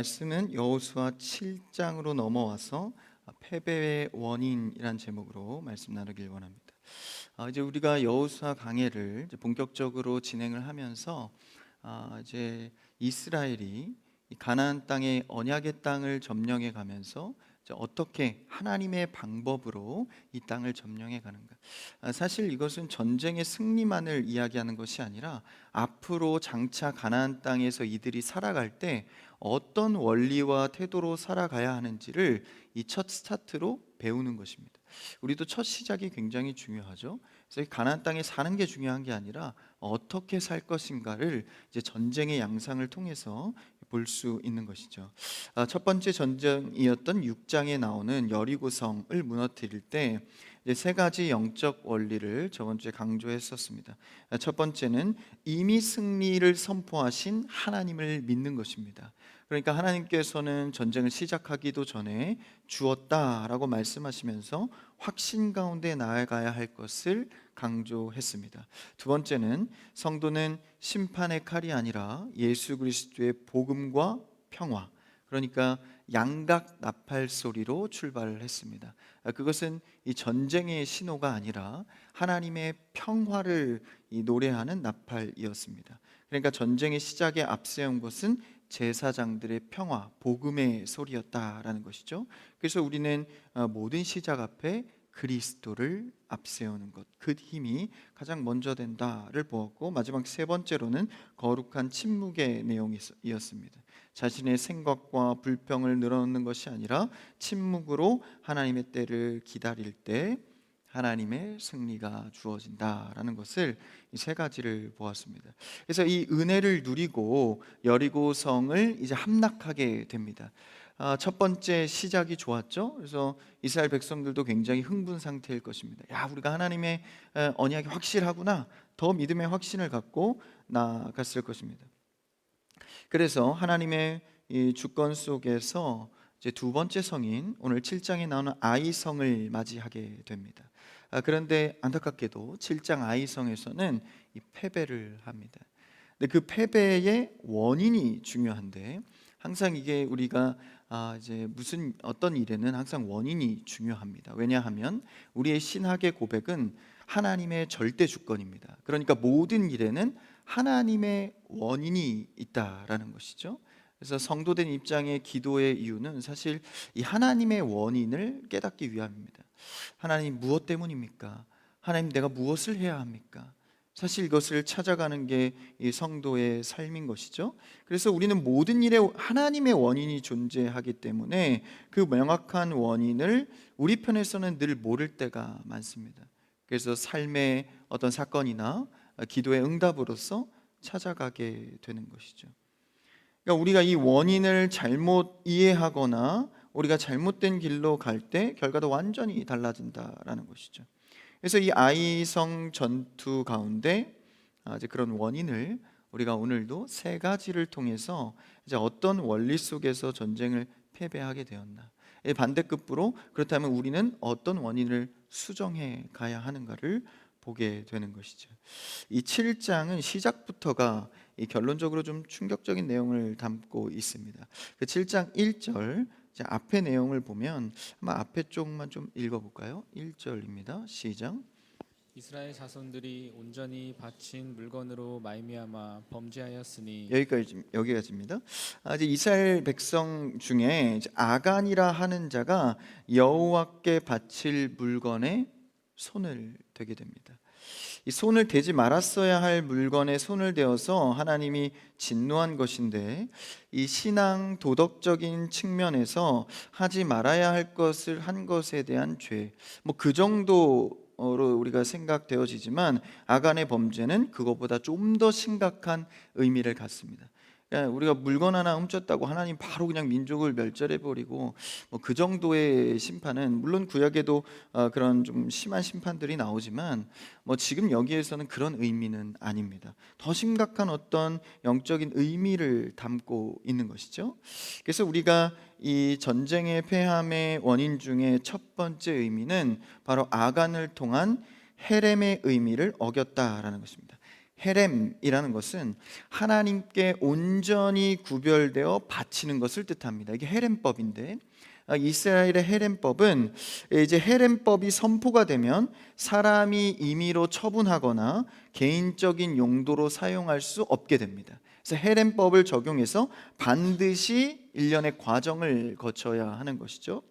말씀은 여호수아 7장으로 넘어와서 패배의 원인이란 제목으로 말씀 나누길 원합니다. 이제 우리가 여호수아 강해를 이제 본격적으로 진행을 하면서 이제 이스라엘이 이 가나안 땅의 언약의 땅을 점령해 가면서 이제 어떻게 하나님의 방법으로 이 땅을 점령해 가는가. 사실 이것은 전쟁의 승리만을 이야기하는 것이 아니라 앞으로 장차 가나안 땅에서 이들이 살아갈 때 어떤 원리와 태도로 살아가야 하는지를 이 첫 스타트로 배우는 것입니다. 우리도 첫 시작이 굉장히 중요하죠. 그래서 이 가나안 땅에 사는 게 중요한 게 아니라 어떻게 살 것인가를 이제 전쟁의 양상을 통해서 볼 수 있는 것이죠. 첫 번째 전쟁이었던 6장에 나오는 여리고성을 무너뜨릴 때 이제 세 가지 영적 원리를 저번 주에 강조했었습니다. 첫 번째는 이미 승리를 선포하신 하나님을 믿는 것입니다. 그러니까 하나님께서는 전쟁을 시작하기도 전에 주었다라고 말씀하시면서 확신 가운데 나아가야 할 것을 강조했습니다. 두 번째는 성도는 심판의 칼이 아니라 예수 그리스도의 복음과 평화, 그러니까 양각 나팔 소리로 출발을 했습니다. 그것은 이 전쟁의 신호가 아니라 하나님의 평화를 이 노래하는 나팔이었습니다. 그러니까 전쟁의 시작에 앞세운 것은 제사장들의 평화, 복음의 소리였다라는 것이죠. 그래서 우리는 모든 시작 앞에 그리스도를 앞세우는 것, 그 힘이 가장 먼저 된다를 보았고, 마지막 세 번째로는 거룩한 침묵의 내용이었습니다. 자신의 생각과 불평을 늘어놓는 것이 아니라 침묵으로 하나님의 때를 기다릴 때 하나님의 승리가 주어진다라는 것을 이 세 가지를 보았습니다. 그래서 이 은혜를 누리고 여리고성을 이제 함락하게 됩니다. 첫 번째 시작이 좋았죠. 그래서 이스라엘 백성들도 굉장히 흥분 상태일 것입니다. 야, 우리가 하나님의 언약이 확실하구나. 더 믿음의 확신을 갖고 나아갔을 것입니다. 그래서 하나님의 이 주권 속에서 이제 두 번째 성인, 오늘 7장에 나오는 아이성을 맞이하게 됩니다. 그런데 안타깝게도 7장 아이성에서는 이 패배를 합니다. 근데 그 패배의 원인이 중요한데, 항상 이게 우리가 이제 무슨 어떤 일에는 항상 원인이 중요합니다. 왜냐하면 우리의 신학의 고백은 하나님의 절대 주권입니다. 그러니까 모든 일에는 하나님의 원인이 있다라는 것이죠. 그래서 성도된 입장의 기도의 이유는 사실 이 하나님의 원인을 깨닫기 위함입니다. 하나님, 무엇 때문입니까? 하나님, 내가 무엇을 해야 합니까? 사실 이것을 찾아가는 게 이 성도의 삶인 것이죠. 그래서 우리는 모든 일에 하나님의 원인이 존재하기 때문에 그 명확한 원인을 우리 편에서는 늘 모를 때가 많습니다. 그래서 삶의 어떤 사건이나 기도의 응답으로서 찾아가게 되는 것이죠. 그러니까 우리가 이 원인을 잘못 이해하거나 우리가 잘못된 길로 갈 때 결과도 완전히 달라진다라는 것이죠. 그래서 이 아이성 전투 가운데 이제 그런 원인을 우리가 오늘도 세 가지를 통해서 이제 어떤 원리 속에서 전쟁을 패배하게 되었나, 반대급부로 그렇다면 우리는 어떤 원인을 수정해 가야 하는가를 보게 되는 것이죠. 이 7장은 시작부터가 이 결론적으로 좀 충격적인 내용을 담고 있습니다. 그 7장 1절 앞에 내용을 보면 아마 앞에 쪽만 좀 읽어볼까요? 1절입니다. 시작. 이스라엘 자손들이 온전히 바친 물건으로 말미암아 범죄하였으니 여기까지입니다. 이제 이스라엘 백성 중에 이제 아간이라 하는 자가 여호와께 바칠 물건에 손을 대게 됩니다. 이 손을 대지 말았어야 할 물건에 손을 대어서 하나님이 진노한 것인데, 이 신앙 도덕적인 측면에서 하지 말아야 할 것을 한 것에 대한 죄, 뭐 그 정도로 우리가 생각되어지지만 아간의 범죄는 그것보다 좀 더 심각한 의미를 갖습니다. 우리가 물건 하나 훔쳤다고 하나님 바로 그냥 민족을 멸절해 버리고 뭐 그 정도의 심판은, 물론 구약에도 그런 좀 심한 심판들이 나오지만 뭐 지금 여기에서는 그런 의미는 아닙니다. 더 심각한 어떤 영적인 의미를 담고 있는 것이죠. 그래서 우리가 이 전쟁의 패함의 원인 중에 첫 번째 의미는 바로 아간을 통한 헤렘의 의미를 어겼다라는 것입니다. 헤렘이라는 것은 하나님께 온전히 구별되어 바치는 것을 뜻합니다. 이게 헤렘법인데, 이스라엘의 헤렘법은 이제 헤렘법이 선포가 되면 사람이 임의로 처분하거나 개인적인 용도로 사용할 수 없게 됩니다. 그래서 헤렘법을 적용해서 반드시 일련의 과정을 거쳐야 하는 것이죠.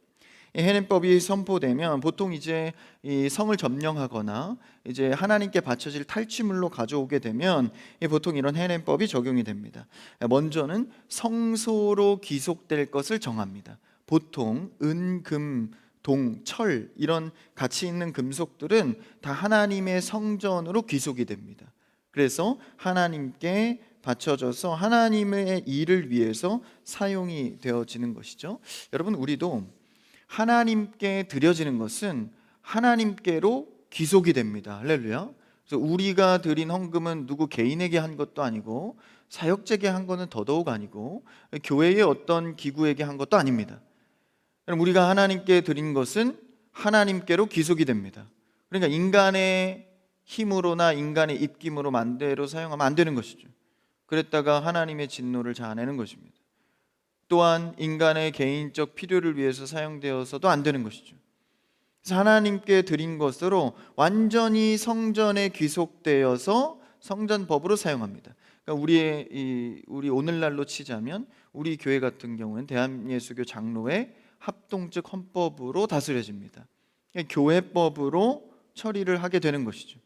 이 헤렘법이 선포되면 보통 이제 이 성을 점령하거나 이제 하나님께 바쳐질 탈취물로 가져오게 되면 보통 이런 헤렘법이 적용이 됩니다. 먼저는 성소로 귀속될 것을 정합니다. 보통 은, 금, 동, 철 이런 가치 있는 금속들은 다 하나님의 성전으로 귀속이 됩니다. 그래서 하나님께 바쳐져서 하나님의 일을 위해서 사용이 되어지는 것이죠. 여러분, 우리도 하나님께 드려지는 것은 하나님께로 귀속이 됩니다. 할렐루야. 그래서 우리가 드린 헌금은 누구 개인에게 한 것도 아니고 사역자에게 한 것은 더더욱 아니고 교회의 어떤 기구에게 한 것도 아닙니다. 우리가 하나님께 드린 것은 하나님께로 귀속이 됩니다. 그러니까 인간의 힘으로나 인간의 입김으로 마음대로 사용하면 안 되는 것이죠. 그랬다가 하나님의 진노를 자아내는 것입니다. 또한 인간의 개인적 필요를 위해서 사용되어서도 안 되는 것이죠. 그래서 하나님께 드린 것으로 완전히 성전에 귀속되어서 성전법으로 사용합니다. 그러니까 우리 오늘날로 치자면 우리 교회 같은 경우는 대한예수교 장로회 합동적 헌법으로 다스려집니다. 그러니까 교회법으로 처리를 하게 되는 것이죠.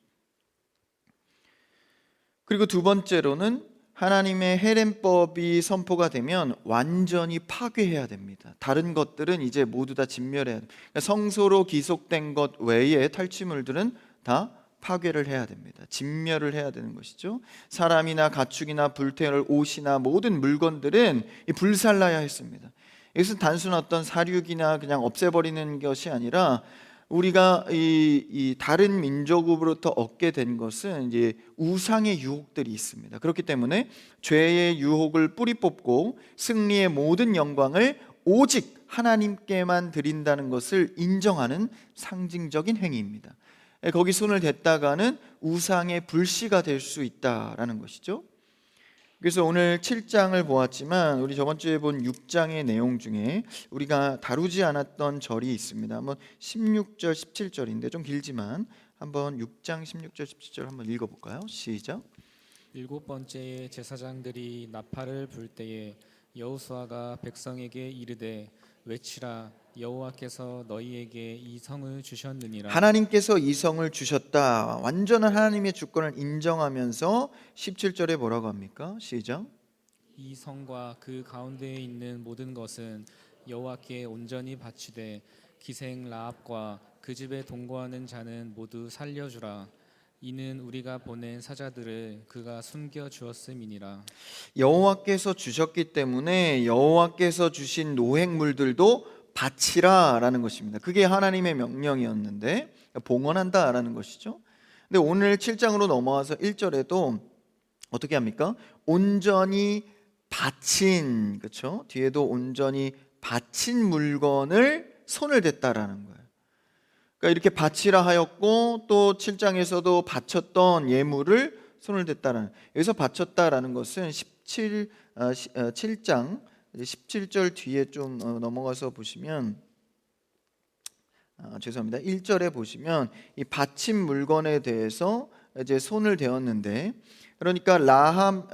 그리고 두 번째로는 하나님의 헤렘법이 선포가 되면 완전히 파괴해야 됩니다. 다른 것들은 이제 모두 다 진멸해야 됩니다. 그러니까 성소로 기속된 것 외에 탈취물들은 다 파괴를 해야 됩니다. 진멸을 해야 되는 것이죠. 사람이나 가축이나 불태울 옷이나 모든 물건들은 불살라야 했습니다. 이것은 단순 어떤 사륙이나 그냥 없애버리는 것이 아니라 우리가 이 다른 민족으로부터 얻게 된 것은 이제 우상의 유혹들이 있습니다. 그렇기 때문에 죄의 유혹을 뿌리 뽑고 승리의 모든 영광을 오직 하나님께만 드린다는 것을 인정하는 상징적인 행위입니다. 거기 손을 댔다가는 우상의 불씨가 될 수 있다라는 것이죠. 그래서 오늘 7장을 보았지만 우리 저번 주에 본 6장의 내용 중에 우리가 다루지 않았던 절이 있습니다. 한번 16절 17절인데 좀 길지만 한번 6장 16절 17절 한번 읽어볼까요? 시작. 일곱 번째에 제사장들이 나팔을 불 때에 여호수아가 백성에게 이르되 외치라 여호와께서 너희에게 이 성을 주셨느니라. 하나님께서 이 성을 주셨다. 완전한 하나님의 주권을 인정하면서 17절에 뭐라고 합니까? 시작. 이 성과 그 가운데에 있는 모든 것은 여호와께 온전히 바치되 기생 라합과 그 집에 동거하는 자는 모두 살려주라. 이는 우리가 보낸 사자들을 그가 숨겨 주었음이니라. 여호와께서 주셨기 때문에 여호와께서 주신 노획물들도 바치라라는 것입니다. 그게 하나님의 명령이었는데 봉헌한다라는 것이죠. 근데 오늘 7장으로 넘어와서 1절에도 어떻게 합니까? 온전히 바친, 그렇죠? 뒤에도 온전히 바친 물건을 손을 댔다라는 거예요. 그러니까 이렇게 바치라 하였고 또 7장에서도 바쳤던 예물을 손을 댔다라는, 여기서 바쳤다라는 것은 7장 17절 뒤에 좀 넘어가서 보시면 죄송합니다. 1절에 보시면 이 바친 물건에 대해서 이제 손을 대었는데, 그러니까 라합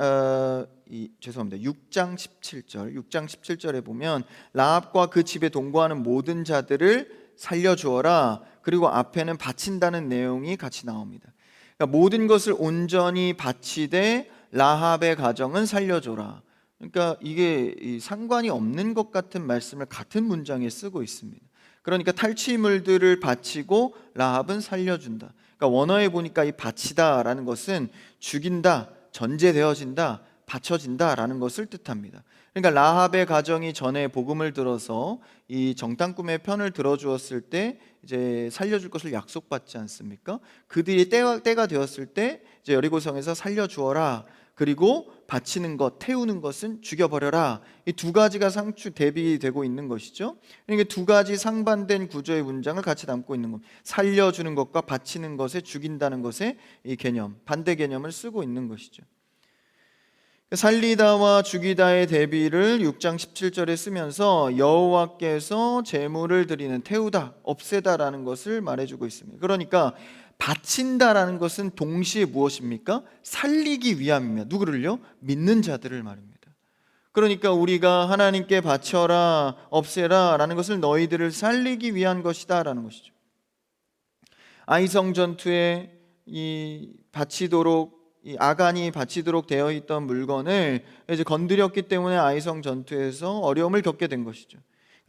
죄송합니다. 6장 17절에 보면 라합과 그 집에 동거하는 모든 자들을 살려주어라. 그리고 앞에는 바친다는 내용이 같이 나옵니다. 그러니까 모든 것을 온전히 바치되 라합의 가정은 살려줘라. 그러니까 이게 상관이 없는 것 같은 말씀을 같은 문장에 쓰고 있습니다. 그러니까 탈취물들을 바치고 라합은 살려준다. 그러니까 원어에 보니까 이 바치다라는 것은 죽인다, 전제되어진다, 바쳐진다라는 것을 뜻합니다. 그러니까 라합의 가정이 전에 복음을 들어서 이 정탐꾼의 편을 들어주었을 때 이제 살려줄 것을 약속받지 않습니까? 그들이 때가 되었을 때 이제 여리고성에서 살려주어라. 그리고 바치는 것, 태우는 것은 죽여버려라. 이 두 가지가 상추 대비되고 있는 것이죠. 그러니까 두 가지 상반된 구조의 문장을 같이 담고 있는 겁니다. 살려주는 것과 바치는 것에 죽인다는 것의 이 개념, 반대 개념을 쓰고 있는 것이죠. 살리다와 죽이다의 대비를 6장 17절에 쓰면서 여호와께서 제물을 드리는, 태우다, 없애다라는 것을 말해주고 있습니다. 그러니까 바친다라는 것은 동시에 무엇입니까? 살리기 위함입니다. 누구를요? 믿는 자들을 말입니다. 그러니까 우리가 하나님께 바쳐라, 없애라 라는 것을 너희들을 살리기 위한 것이다 라는 것이죠. 아이성 전투에 이 아간이 바치도록 되어 있던 물건을 이제 건드렸기 때문에 아이성 전투에서 어려움을 겪게 된 것이죠.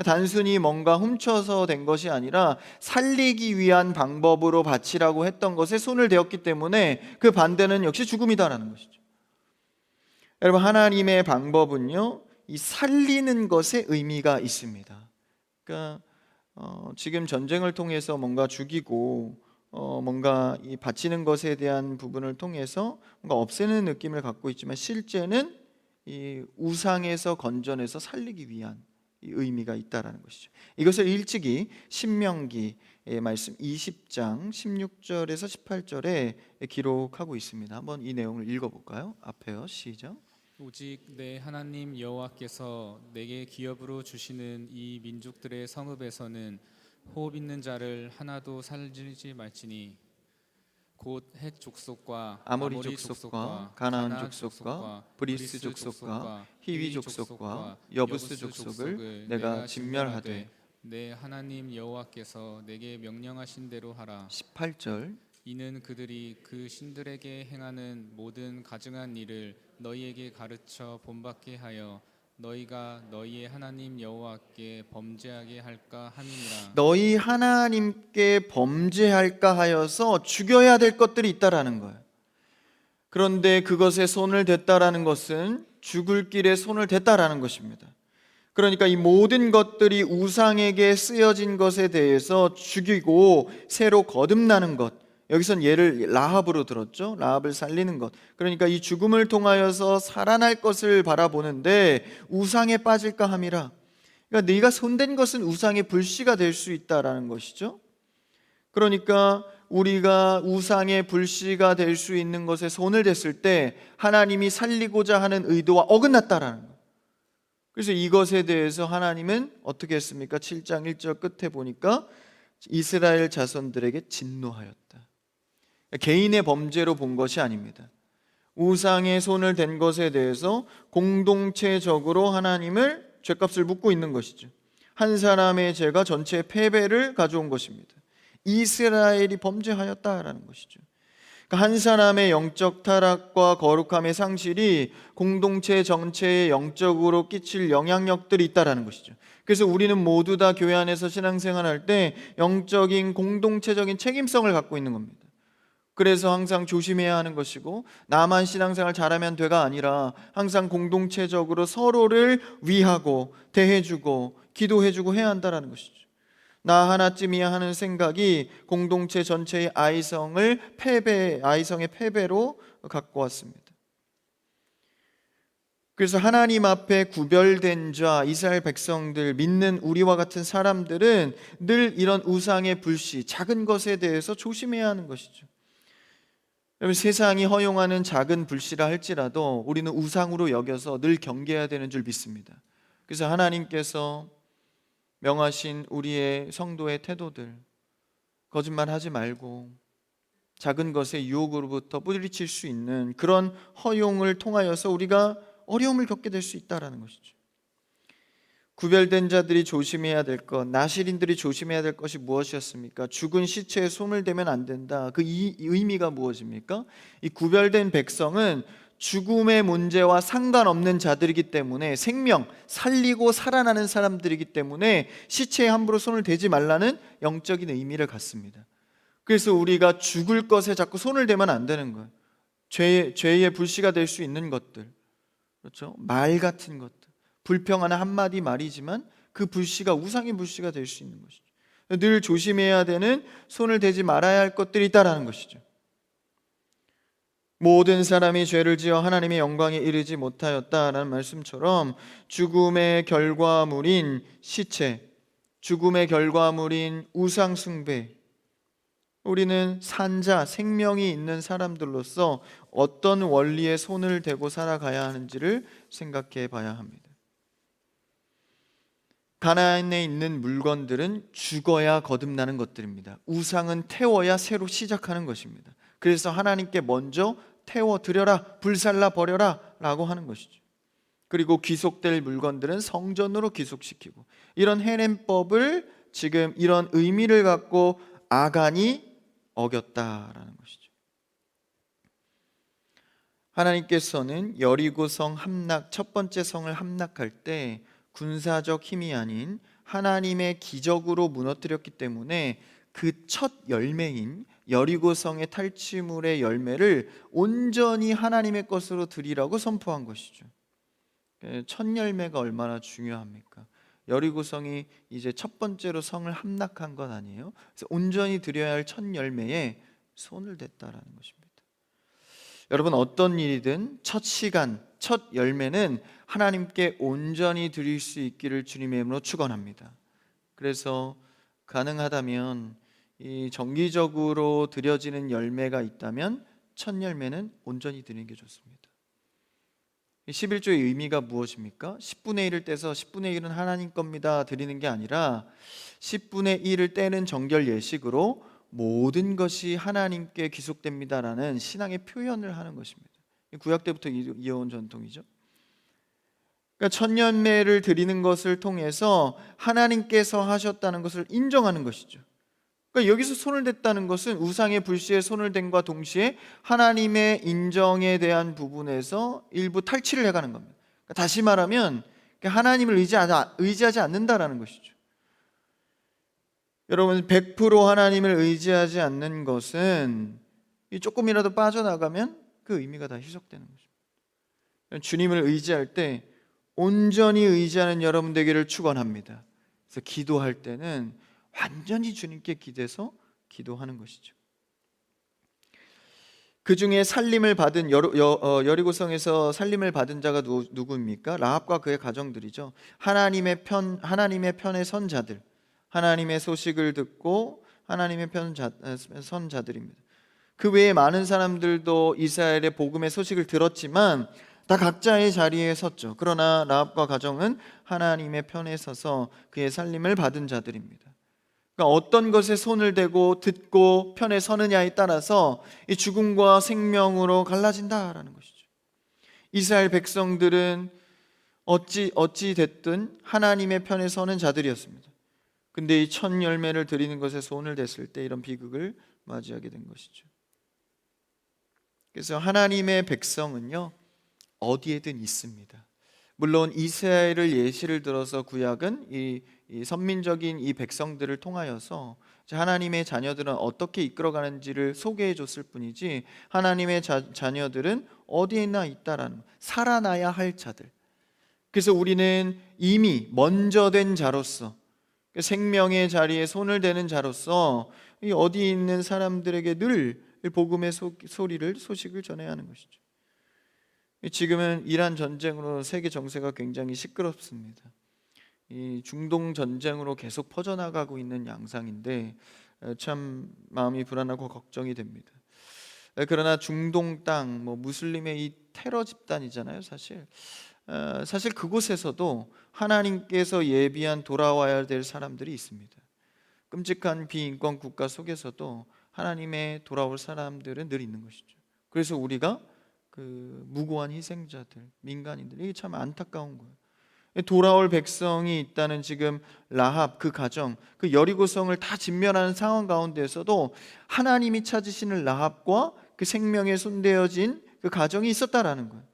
단순히 뭔가 훔쳐서 된 것이 아니라 살리기 위한 방법으로 바치라고 했던 것에 손을 대었기 때문에 그 반대는 역시 죽음이다라는 것이죠. 여러분, 하나님의 방법은요, 이 살리는 것에 의미가 있습니다. 그러니까 지금 전쟁을 통해서 뭔가 죽이고 뭔가 이 바치는 것에 대한 부분을 통해서 뭔가 없애는 느낌을 갖고 있지만, 실제는 이 우상에서 건져내서 살리기 위한 이 의미가 있다라는 것이죠. 이것을 일찍이 신명기의 말씀 20장 16절에서 18절에 기록하고 있습니다. 한번 이 내용을 읽어볼까요? 앞에요. 시작. 오직 내 하나님 여호와께서 내게 기업으로 주시는 이 민족들의 성읍에서는 호흡 있는 자를 하나도 살리지 말지니 곧 헷 족속과 아모리 족속과 가나안 족속과 브리스 족속과 히위 족속과 여부스 족속을 내가 진멸하되 내 하나님 여호와께서 내게 명령하신 대로 하라. 18절. 이는 그들이 그 신들에게 행하는 모든 가증한 일을 너희에게 가르쳐 본받게 하여 너희가 너희의 하나님 여호와께 범죄하게 할까 함이니라. 너희 하나님께 범죄할까 하여서 죽여야 될 것들이 있다라는 거예요. 그런데 그것에 손을 댔다라는 것은 죽을 길에 손을 댔다라는 것입니다. 그러니까 이 모든 것들이 우상에게 쓰여진 것에 대해서 죽이고 새로 거듭나는 것, 여기선 예를 라합으로 들었죠. 라합을 살리는 것. 그러니까 이 죽음을 통하여서 살아날 것을 바라보는데 우상에 빠질까 함이라. 그러니까 네가 손댄 것은 우상의 불씨가 될 수 있다라는 것이죠. 그러니까 우리가 우상의 불씨가 될 수 있는 것에 손을 댔을 때 하나님이 살리고자 하는 의도와 어긋났다라는 것. 그래서 이것에 대해서 하나님은 어떻게 했습니까? 7장 1절 끝에 보니까 이스라엘 자손들에게 진노하였다. 개인의 범죄로 본 것이 아닙니다. 우상에 손을 댄 것에 대해서 공동체적으로 하나님을 죄값을 묻고 있는 것이죠. 한 사람의 죄가 전체의 패배를 가져온 것입니다. 이스라엘이 범죄하였다라는 것이죠. 그러니까 한 사람의 영적 타락과 거룩함의 상실이 공동체 전체에 영적으로 끼칠 영향력들이 있다라는 것이죠. 그래서 우리는 모두 다 교회 안에서 신앙생활할 때 영적인 공동체적인 책임성을 갖고 있는 겁니다. 그래서 항상 조심해야 하는 것이고, 나만 신앙생활 잘하면 돼가 아니라 항상 공동체적으로 서로를 위하고 대해주고 기도해주고 해야 한다는 것이죠. 나 하나쯤이야 하는 생각이 공동체 전체의 아이성의 패배로 갖고 왔습니다. 그래서 하나님 앞에 구별된 자, 이스라엘 백성들, 믿는 우리와 같은 사람들은 늘 이런 우상의 불씨, 작은 것에 대해서 조심해야 하는 것이죠. 여러분, 세상이 허용하는 작은 불씨라 할지라도 우리는 우상으로 여겨서 늘 경계해야 되는 줄 믿습니다. 그래서 하나님께서 명하신 우리의 성도의 태도들, 거짓말하지 말고 작은 것의 유혹으로부터 뿌리칠 수 있는 그런 허용을 통하여서 우리가 어려움을 겪게 될 수 있다는 것이죠. 구별된 자들이 조심해야 될 것, 나실인들이 조심해야 될 것이 무엇이었습니까? 죽은 시체에 손을 대면 안 된다. 그 의미가 무엇입니까? 이 구별된 백성은 죽음의 문제와 상관없는 자들이기 때문에, 생명, 살리고 살아나는 사람들이기 때문에 시체에 함부로 손을 대지 말라는 영적인 의미를 갖습니다. 그래서 우리가 죽을 것에 자꾸 손을 대면 안 되는 거예요. 죄의 불씨가 될 수 있는 것들, 그렇죠? 말 같은 것들, 불평하는 한마디 말이지만 그 불씨가 우상의 불씨가 될 수 있는 것이죠. 늘 조심해야 되는, 손을 대지 말아야 할 것들이 있다라는 것이죠. 모든 사람이 죄를 지어 하나님의 영광에 이르지 못하였다라는 말씀처럼 죽음의 결과물인 시체, 죽음의 결과물인 우상 숭배, 우리는 산자, 생명이 있는 사람들로서 어떤 원리에 손을 대고 살아가야 하는지를 생각해 봐야 합니다. 가나안에 있는 물건들은 죽어야 거듭나는 것들입니다. 우상은 태워야 새로 시작하는 것입니다. 그래서 하나님께 먼저 태워 드려라, 불살라 버려라 라고 하는 것이죠. 그리고 귀속될 물건들은 성전으로 귀속시키고, 이런 헤렘법을 지금 이런 의미를 갖고 아간이 어겼다라는 것이죠. 하나님께서는 여리고성 함락, 첫 번째 성을 함락할 때 군사적 힘이 아닌 하나님의 기적으로 무너뜨렸기 때문에 그 첫 열매인 여리고성의 탈취물의 열매를 온전히 하나님의 것으로 드리라고 선포한 것이죠. 첫 열매가 얼마나 중요합니까? 여리고성이 이제 첫 번째로 성을 함락한 건 아니에요. 그래서 온전히 드려야 할 첫 열매에 손을 댔다라는 것입니다. 여러분, 어떤 일이든 첫 시간, 첫 열매는 하나님께 온전히 드릴 수 있기를 주님의 이름으로 축원합니다. 그래서 가능하다면 이 정기적으로 드려지는 열매가 있다면 첫 열매는 온전히 드리는 게 좋습니다. 11조의 의미가 무엇입니까? 10분의 1을 떼서 10분의 1은 하나님 겁니다 드리는 게 아니라 10분의 1을 떼는 정결 예식으로 모든 것이 하나님께 귀속됩니다라는 신앙의 표현을 하는 것입니다. 구약 때부터 이어온 전통이죠. 그러니까 첫 열매를 드리는 것을 통해서 하나님께서 하셨다는 것을 인정하는 것이죠. 그러니까 여기서 손을 댔다는 것은 우상의 불씨에 손을 댄과 동시에 하나님의 인정에 대한 부분에서 일부 탈취를 해가는 겁니다. 그러니까 다시 말하면 하나님을 의지하지 않는다라는 것이죠. 여러분, 100% 하나님을 의지하지 않는 것은 조금이라도 빠져나가면 그 의미가 다 희석되는 것입니다. 주님을 의지할 때 온전히 의지하는 여러분 되기를 축원합니다. 그래서 기도할 때는 완전히 주님께 기대서 기도하는 것이죠. 그 중에 살림을 받은 여리고성에서 살림을 받은 자가 누구입니까? 라합과 그의 가정들이죠. 하나님의 편에 선 자들, 하나님의 소식을 듣고 하나님의 편 선 자들입니다. 그 외에 많은 사람들도 이스라엘의 복음의 소식을 들었지만 다 각자의 자리에 섰죠. 그러나 라합과 가정은 하나님의 편에 서서 그의 살림을 받은 자들입니다. 그러니까 어떤 것에 손을 대고 듣고 편에 서느냐에 따라서 이 죽음과 생명으로 갈라진다라는 것이죠. 이스라엘 백성들은 어찌 됐든 하나님의 편에 서는 자들이었습니다. 근데 이 첫 열매를 드리는 것에 손을 댔을 때 이런 비극을 맞이하게 된 것이죠. 그래서 하나님의 백성은요, 어디에든 있습니다. 물론 이스라엘을 예시를 들어서 구약은 이 선민적인 이 백성들을 통하여서 하나님의 자녀들은 어떻게 이끌어가는지를 소개해 줬을 뿐이지, 하나님의 자녀들은 어디에나 있다라는, 살아나야 할 자들. 그래서 우리는 이미 먼저 된 자로서, 생명의 자리에 손을 대는 자로서 어디 있는 사람들에게 늘 복음의 소식을 전해야 하는 것이죠. 지금은 이란 전쟁으로 세계 정세가 굉장히 시끄럽습니다. 이 중동 전쟁으로 계속 퍼져나가고 있는 양상인데 참 마음이 불안하고 걱정이 됩니다. 그러나 중동 땅, 무슬림의 이 테러 집단이잖아요. 사실 그곳에서도 하나님께서 예비한 돌아와야 될 사람들이 있습니다. 끔찍한 비인권 국가 속에서도 하나님의 돌아올 사람들은 늘 있는 것이죠. 그래서 우리가 그 무고한 희생자들, 민간인들, 이게 참 안타까운 거예요. 돌아올 백성이 있다는 지금 라합 그 가정, 그 여리고성을 다 진멸하는 상황 가운데에서도 하나님이 찾으시는 라합과 그 생명에 손대어진 그 가정이 있었다라는 거예요.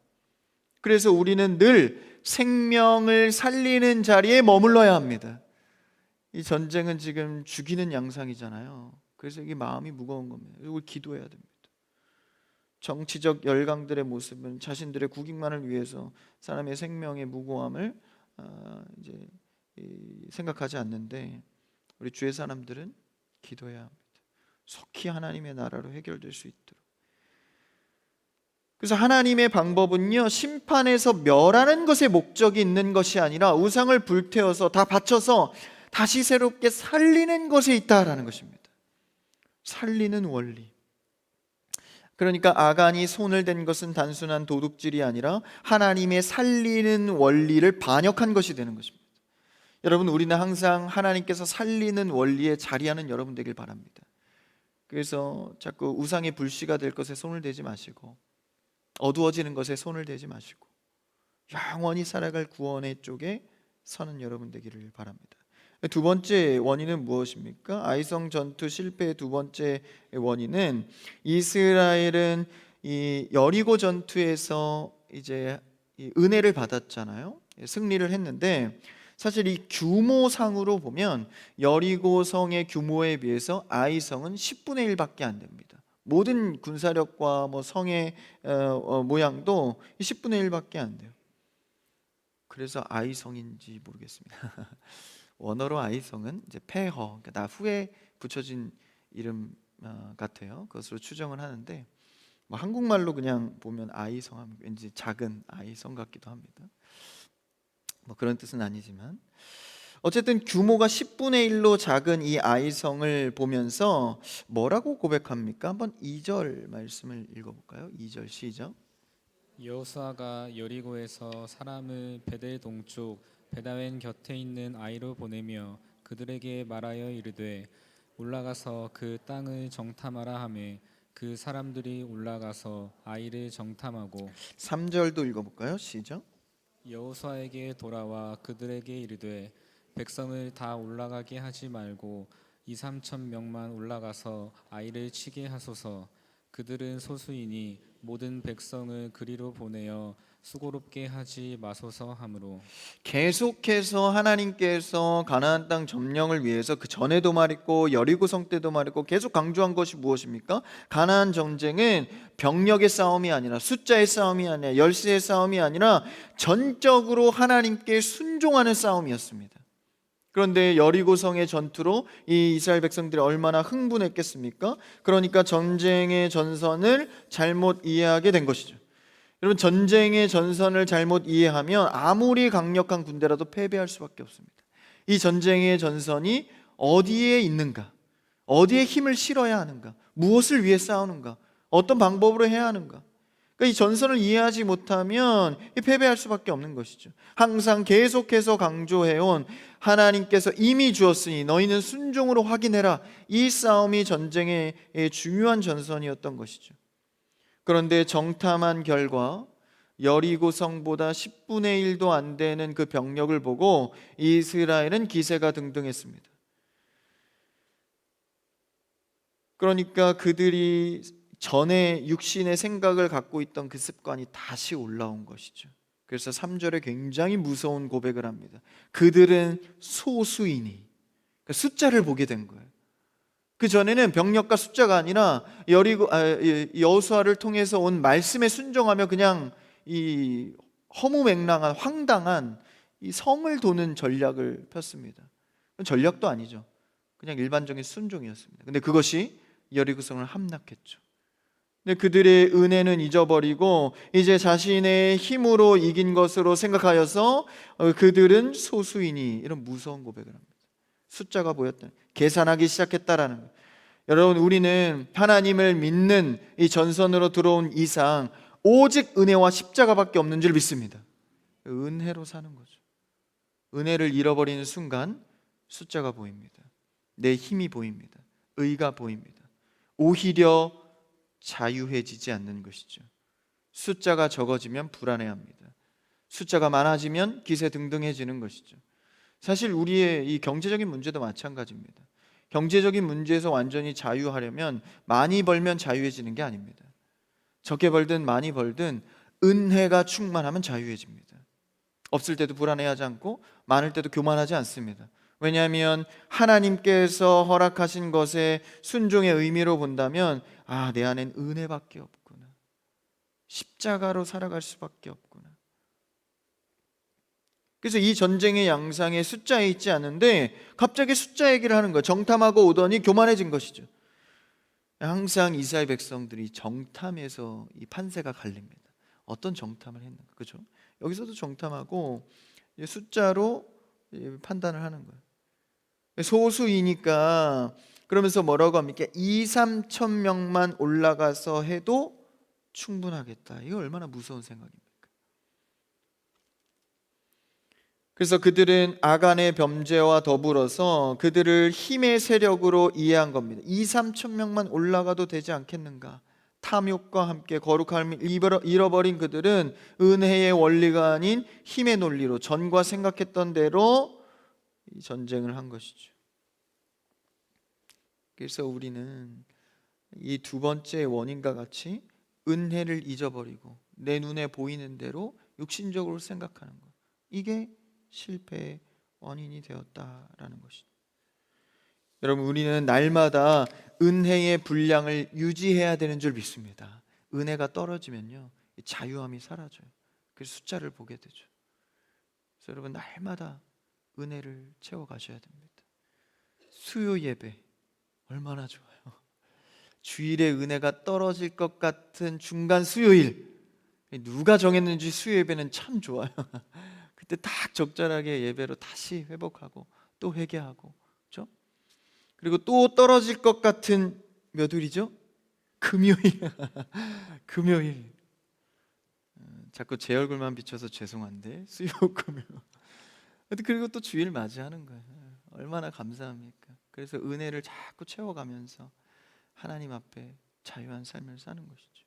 그래서 우리는 늘 생명을 살리는 자리에 머물러야 합니다. 이 전쟁은 지금 죽이는 양상이잖아요. 그래서 이게 마음이 무거운 겁니다. 이걸 기도해야 됩니다. 정치적 열강들의 모습은 자신들의 국익만을 위해서 사람의 생명의 무고함을 이제 생각하지 않는데, 우리 주의 사람들은 기도해야 합니다. 속히 하나님의 나라로 해결될 수 있도록. 그래서 하나님의 방법은요, 심판에서 멸하는 것에 목적이 있는 것이 아니라 우상을 불태워서 다 바쳐서 다시 새롭게 살리는 것에 있다라는 것입니다. 살리는 원리. 그러니까 아간이 손을 댄 것은 단순한 도둑질이 아니라 하나님의 살리는 원리를 반역한 것이 되는 것입니다. 여러분, 우리는 항상 하나님께서 살리는 원리에 자리하는 여러분 되길 바랍니다. 그래서 자꾸 우상의 불씨가 될 것에 손을 대지 마시고, 어두워지는 것에 손을 대지 마시고, 영원히 살아갈 구원의 쪽에 서는 여러분 되기를 바랍니다. 두 번째 원인은 무엇입니까? 아이성 전투 실패의 두 번째 원인은, 이스라엘은 이 여리고 전투에서 이제 이 은혜를 받았잖아요. 승리를 했는데, 사실 이 규모상으로 보면 여리고 성의 규모에 비해서 아이성은 10분의 1밖에 안 됩니다. 모든 군사력과 뭐 성의 모양도 10분의 1밖에 안 돼요. 그래서 아이성인지 모르겠습니다. 원어로 아이성은 이제 폐허, 그러니까 나 후에 붙여진 이름 같아요. 그것으로 추정을 하는데, 뭐 한국말로 그냥 보면 아이성 하면 왠지 작은 아이성 같기도 합니다. 뭐 그런 뜻은 아니지만, 어쨌든 규모가 10분의 1로 작은 이 아이성을 보면서 뭐라고 고백합니까? 한번 2절 말씀을 읽어볼까요? 2절 시작. 여호수아가 여리고에서 사람을 베델 동쪽 베다웬 곁에 있는 아이로 보내며 그들에게 말하여 이르되 올라가서 그 땅을 정탐하라 하매 그 사람들이 올라가서 아이를 정탐하고 3절도 읽어볼까요? 시작. 여호수아에게 돌아와 그들에게 이르되 백성을 다 올라가게 하지 말고 2-3천 명만 올라가서 아이를 치게 하소서. 그들은 소수이니 모든 백성을 그리로 보내어 수고롭게 하지 마소서 하므로. 계속해서 하나님께서 가나안 땅 점령을 위해서 그 전에도 말했고 여리고성 때도 말했고 계속 강조한 것이 무엇입니까? 가나안 전쟁은 병력의 싸움이 아니라, 숫자의 싸움이 아니라, 열세의 싸움이 아니라 전적으로 하나님께 순종하는 싸움이었습니다. 그런데 여리고성의 전투로 이 이스라엘 백성들이 얼마나 흥분했겠습니까? 그러니까 전쟁의 전선을 잘못 이해하게 된 것이죠. 여러분, 전쟁의 전선을 잘못 이해하면 아무리 강력한 군대라도 패배할 수밖에 없습니다. 이 전쟁의 전선이 어디에 있는가, 어디에 힘을 실어야 하는가, 무엇을 위해 싸우는가, 어떤 방법으로 해야 하는가, 그러니까 이 전선을 이해하지 못하면 패배할 수밖에 없는 것이죠. 항상 계속해서 강조해온 하나님께서 이미 주었으니 너희는 순종으로 확인해라, 이 싸움이 전쟁의 중요한 전선이었던 것이죠. 그런데 정탐한 결과 여리고성보다 10분의 1도 안 되는 그 병력을 보고 이스라엘은 기세가 등등했습니다. 그러니까 그들이 전에 육신의 생각을 갖고 있던 그 습관이 다시 올라온 것이죠. 그래서 3절에 굉장히 무서운 고백을 합니다. 그들은 소수이니, 그러니까 숫자를 보게 된 거예요. 그 전에는 병력과 숫자가 아니라 여호수아를 통해서 온 말씀에 순종하며 그냥 이 허무맹랑한 황당한 이 성을 도는 전략을 폈습니다. 전략도 아니죠. 그냥 일반적인 순종이었습니다. 근데 그것이 여리고성을 함락했죠. 근데 그들의 은혜는 잊어버리고 이제 자신의 힘으로 이긴 것으로 생각하여서 그들은 소수이니, 이런 무서운 고백을 합니다. 숫자가 보였다, 계산하기 시작했다라는 거예요. 여러분, 우리는 하나님을 믿는 이 전선으로 들어온 이상 오직 은혜와 십자가밖에 없는 줄 믿습니다. 은혜로 사는 거죠. 은혜를 잃어버리는 순간 숫자가 보입니다. 내 힘이 보입니다. 의가 보입니다. 오히려 자유해지지 않는 것이죠. 숫자가 적어지면 불안해합니다. 숫자가 많아지면 기세등등해지는 것이죠. 사실 우리의 이 경제적인 문제도 마찬가지입니다. 경제적인 문제에서 완전히 자유하려면 많이 벌면 자유해지는 게 아닙니다. 적게 벌든 많이 벌든 은혜가 충만하면 자유해집니다. 없을 때도 불안해하지 않고 많을 때도 교만하지 않습니다. 왜냐하면 하나님께서 허락하신 것에 순종의 의미로 본다면, 아, 내 안엔 은혜밖에 없구나, 십자가로 살아갈 수밖에 없구나. 그래서 이 전쟁의 양상에 숫자에 있지 않은데 갑자기 숫자 얘기를 하는 거예요. 정탐하고 오더니 교만해진 것이죠. 항상 이스라엘 백성들이 정탐에서 이 판세가 갈립니다. 어떤 정탐을 했는가, 그죠? 여기서도 정탐하고 숫자로 판단을 하는 거예요. 소수이니까 그러면서 뭐라고 합니까? 2, 3천 명만 올라가서 해도 충분하겠다. 이거 얼마나 무서운 생각입니까? 그래서 그들은 아간의 범죄와 더불어서 그들을 힘의 세력으로 이해한 겁니다. 2, 3천 명만 올라가도 되지 않겠는가? 탐욕과 함께 거룩함을 잃어버린 그들은 은혜의 원리가 아닌 힘의 논리로 전과 생각했던 대로 이 전쟁을 한 것이죠. 그래서 우리는 이 두 번째 원인과 같이 은혜를 잊어버리고 내 눈에 보이는 대로 육신적으로 생각하는 것, 이게 실패의 원인이 되었다라는 것이죠. 여러분, 우리는 날마다 은혜의 분량을 유지해야 되는 줄 믿습니다. 은혜가 떨어지면요, 자유함이 사라져요. 그래서 숫자를 보게 되죠. 그래서 여러분, 날마다 은혜를 채워가셔야 됩니다. 수요 예배 얼마나 좋아요. 주일에 은혜가 떨어질 것 같은 중간 수요일, 누가 정했는지 수요 예배는 참 좋아요. 그때 딱 적절하게 예배로 다시 회복하고 또 회개하고, 그렇죠? 그리고 또 떨어질 것 같은 몇 일이죠? 금요일. 금요일. 자꾸 제 얼굴만 비춰서 죄송한데 수요 금요. 그리고 또 주일 맞이하는 거예요. 얼마나 감사합니까? 그래서 은혜를 자꾸 채워가면서 하나님 앞에 자유한 삶을 사는 것이죠.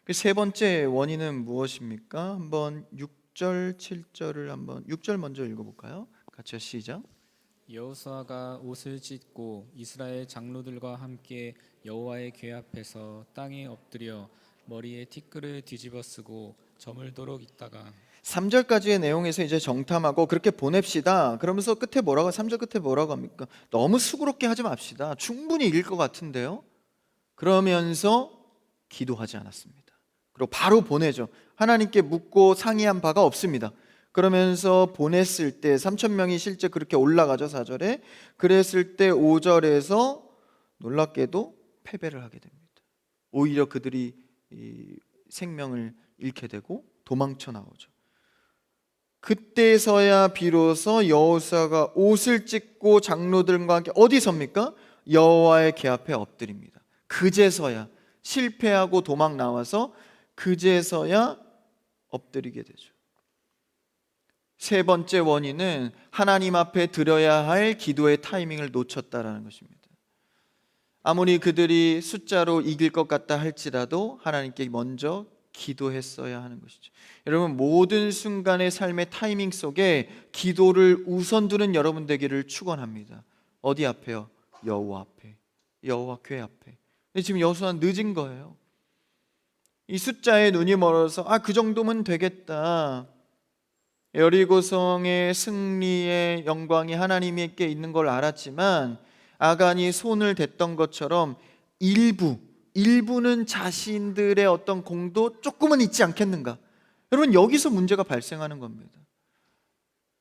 그 세 번째 원인은 무엇입니까? 한번 6절, 7절을 한번 6절 먼저 읽어볼까요? 같이 시작. 여호수아가 옷을 찢고 이스라엘 장로들과 함께 여호와의 궤 앞에서 땅에 엎드려 머리에 티끌을 뒤집어 쓰고 저물도록 있다가 3절까지의 내용에서 이제 정탐하고 그렇게 보냅시다. 그러면서 끝에 뭐라고 3절 끝에 뭐라고 합니까? 너무 수고롭게 하지 맙시다. 충분히 이길 것 같은데요. 그러면서 기도하지 않았습니다. 그리고 바로 보내죠. 하나님께 묻고 상의한 바가 없습니다. 그러면서 보냈을 때 3천 명이 실제 그렇게 올라가죠. 4절에. 그랬을 때 5절에서 놀랍게도 패배를 하게 됩니다. 오히려 그들이 이 생명을 잃게 되고 도망쳐 나오죠. 그때서야 비로소 여호수아가 옷을 찢고 장로들과 함께 어디 섭니까? 여호와의 궤 앞에 엎드립니다. 그제서야 실패하고 도망 나와서 그제서야 엎드리게 되죠. 세 번째 원인은 하나님 앞에 드려야 할 기도의 타이밍을 놓쳤다라는 것입니다. 아무리 그들이 숫자로 이길 것 같다 할지라도 하나님께 먼저 기도했어야 하는 것이죠. 여러분, 모든 순간의 삶의 타이밍 속에 기도를 우선 두는 여러분 되기를 축원합니다. 어디 앞에요? 여호와 앞에, 여호와 궤 앞에. 근데 지금 여호수아는 늦은 거예요. 이 숫자에 눈이 멀어서 그 정도면 되겠다. 여리고성의 승리의 영광이 하나님께 있는 걸 알았지만 아간이 손을 댔던 것처럼 일부는 자신들의 어떤 공도 조금은 있지 않겠는가? 여러분, 여기서 문제가 발생하는 겁니다.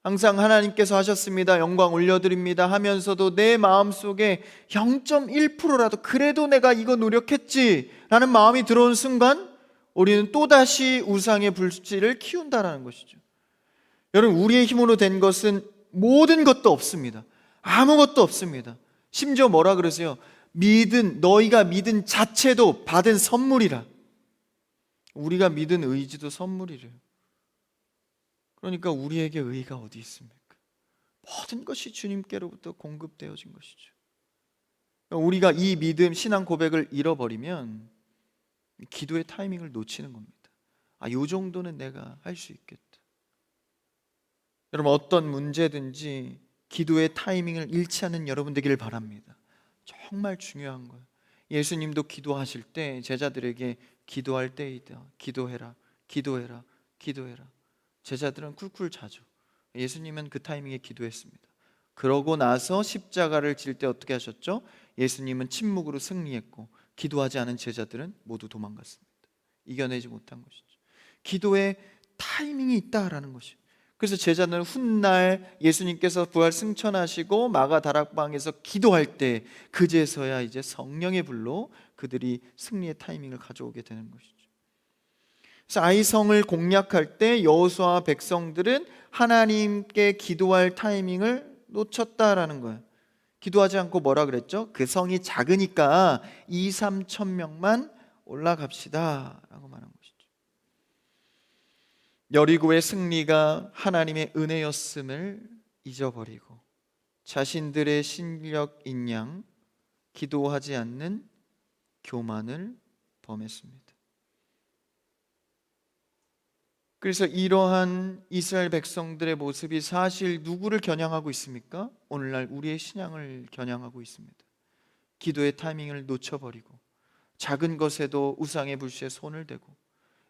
항상 하나님께서 하셨습니다, 영광 올려드립니다 하면서도 내 마음속에 0.1%라도 그래도 내가 이거 노력했지 라는 마음이 들어온 순간 우리는 또다시 우상의 불씨를 키운다는 것이죠. 여러분, 우리의 힘으로 된 것은 모든 것도 없습니다. 아무것도 없습니다. 심지어 뭐라 그러세요? 너희가 믿은 자체도 받은 선물이라. 우리가 믿은 의지도 선물이래요. 그러니까 우리에게 의의가 어디 있습니까? 모든 것이 주님께로부터 공급되어진 것이죠. 우리가 이 믿음, 신앙 고백을 잃어버리면 기도의 타이밍을 놓치는 겁니다. 이 정도는 내가 할 수 있겠다. 여러분, 어떤 문제든지 기도의 타이밍을 잃지 않는 여러분 되기를 바랍니다. 정말 중요한 거예요. 예수님도 기도하실 때 제자들에게 기도할 때이다, 기도해라, 기도해라, 기도해라. 제자들은 쿨쿨 자죠. 예수님은 그 타이밍에 기도했습니다. 그러고 나서 십자가를 질 때 어떻게 하셨죠? 예수님은 침묵으로 승리했고 기도하지 않은 제자들은 모두 도망갔습니다. 이겨내지 못한 것이죠. 기도에 타이밍이 있다라는 것이에요. 그래서 제자들은 훗날 예수님께서 부활 승천하시고 마가 다락방에서 기도할 때 그제서야 이제 성령의 불로 그들이 승리의 타이밍을 가져오게 되는 것이죠. 그래서 아이성을 공략할 때 여호수아와 백성들은 하나님께 기도할 타이밍을 놓쳤다라는 거예요. 기도하지 않고 뭐라 그랬죠? 그 성이 작으니까 2, 3천 명만 올라갑시다 라고 말한 것이죠. 여리고의 승리가 하나님의 은혜였음을 잊어버리고 자신들의 실력인 양 기도하지 않는 교만을 범했습니다. 그래서 이러한 이스라엘 백성들의 모습이 사실 누구를 겨냥하고 있습니까? 오늘날 우리의 신앙을 겨냥하고 있습니다. 기도의 타이밍을 놓쳐버리고 작은 것에도 우상의 불씨에 손을 대고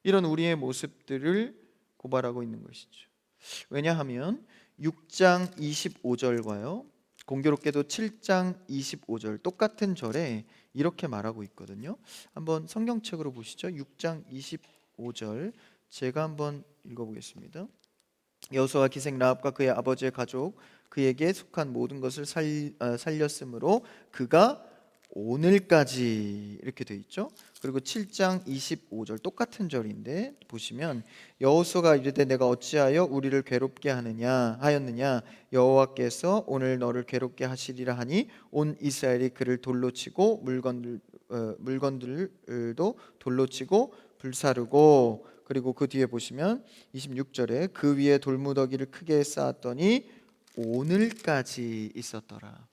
이런 우리의 모습들을 고발하고 있는 것이죠. 왜냐하면 6장 25절과요 공교롭게도 7장 25절 똑같은 절에 이렇게 말하고 있거든요. 한번 성경책으로 보시죠. 6장 25절 제가 한번 읽어보겠습니다. 여호수아가 기생 라합과 그의 아버지의 가족 그에게 속한 모든 것을 살렸으므로 그가 오늘까지 이렇게 돼 있죠. 그리고 7장 25절 똑같은 절인데 보시면 여호수아가 이르되 내가 어찌하여 우리를 괴롭게 하였느냐 여호와께서 오늘 너를 괴롭게 하시리라 하니 온 이스라엘이 그를 돌로 치고 물건들도 돌로 치고 불사르고 그리고 그 뒤에 보시면 26절에 그 위에 돌무더기를 크게 쌓았더니 오늘까지 있었더라.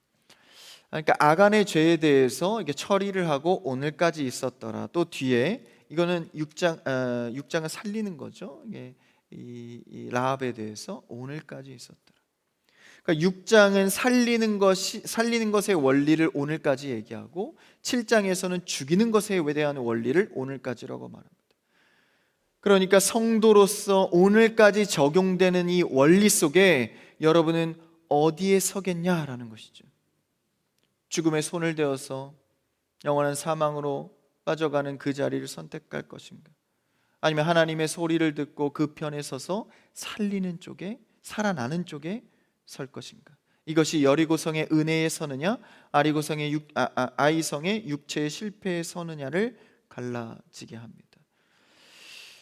그러니까 아간의 죄에 대해서 이게 처리를 하고 오늘까지 있었더라. 또 뒤에 이거는 6장을 살리는 거죠. 이게 이 라합에 대해서 오늘까지 있었더라. 그러니까 6장은 살리는 것의 원리를 오늘까지 얘기하고 7장에서는 죽이는 것에 대한 원리를 오늘까지라고 말합니다. 그러니까 성도로서 오늘까지 적용되는 이 원리 속에 여러분은 어디에 서겠냐라는 것이죠. 죽음의 손을 대어서 영원한 사망으로 빠져가는 그 자리를 선택할 것인가? 아니면 하나님의 소리를 듣고 그 편에 서서 살리는 쪽에, 살아나는 쪽에 설 것인가? 이것이 여리고성의 은혜에 서느냐, 아이성의 육체의 실패에 서느냐를 갈라지게 합니다.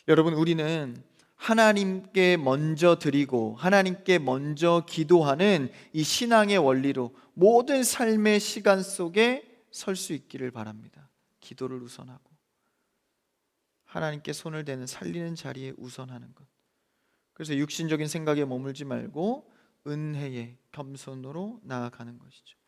여러분, 우리는 하나님께 먼저 드리고 하나님께 먼저 기도하는 이 신앙의 원리로 모든 삶의 시간 속에 설 수 있기를 바랍니다. 기도를 우선하고 하나님께 손을 대는 살리는 자리에 우선하는 것. 그래서 육신적인 생각에 머물지 말고 은혜에 겸손으로 나아가는 것이죠.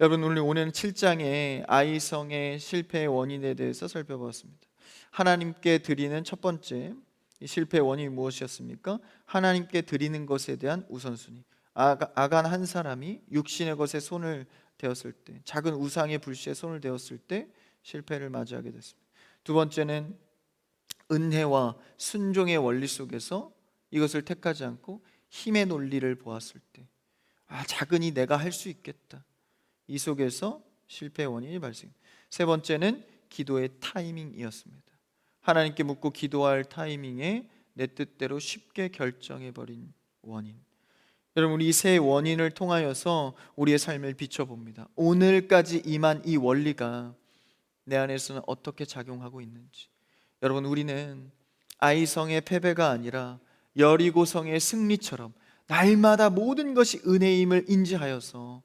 여러분, 우리 오늘 7장의 아이성의 실패의 원인에 대해서 살펴보았습니다. 하나님께 드리는 첫 번째 이 실패의 원인이 무엇이었습니까? 하나님께 드리는 것에 대한 우선순위. 아간 한 사람이 육신의 것에 손을 대었을 때, 작은 우상의 불씨에 손을 대었을 때 실패를 맞이하게 됐습니다. 두 번째는 은혜와 순종의 원리 속에서 이것을 택하지 않고 힘의 논리를 보았을 때, 작으니 내가 할 수 있겠다. 이 속에서 실패의 원인이 발생합니다. 세 번째는 기도의 타이밍이었습니다. 하나님께 묻고 기도할 타이밍에 내 뜻대로 쉽게 결정해버린 원인. 여러분, 우리 이 세 원인을 통하여서 우리의 삶을 비춰봅니다. 오늘까지 임한 이 원리가 내 안에서는 어떻게 작용하고 있는지. 여러분, 우리는 아이성의 패배가 아니라 여리고성의 승리처럼 날마다 모든 것이 은혜임을 인지하여서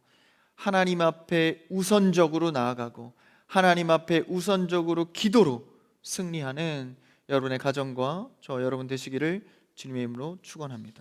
하나님 앞에 우선적으로 나아가고 하나님 앞에 우선적으로 기도로 승리하는 여러분의 가정과 저 여러분 되시기를 주님의 이름으로 축원합니다.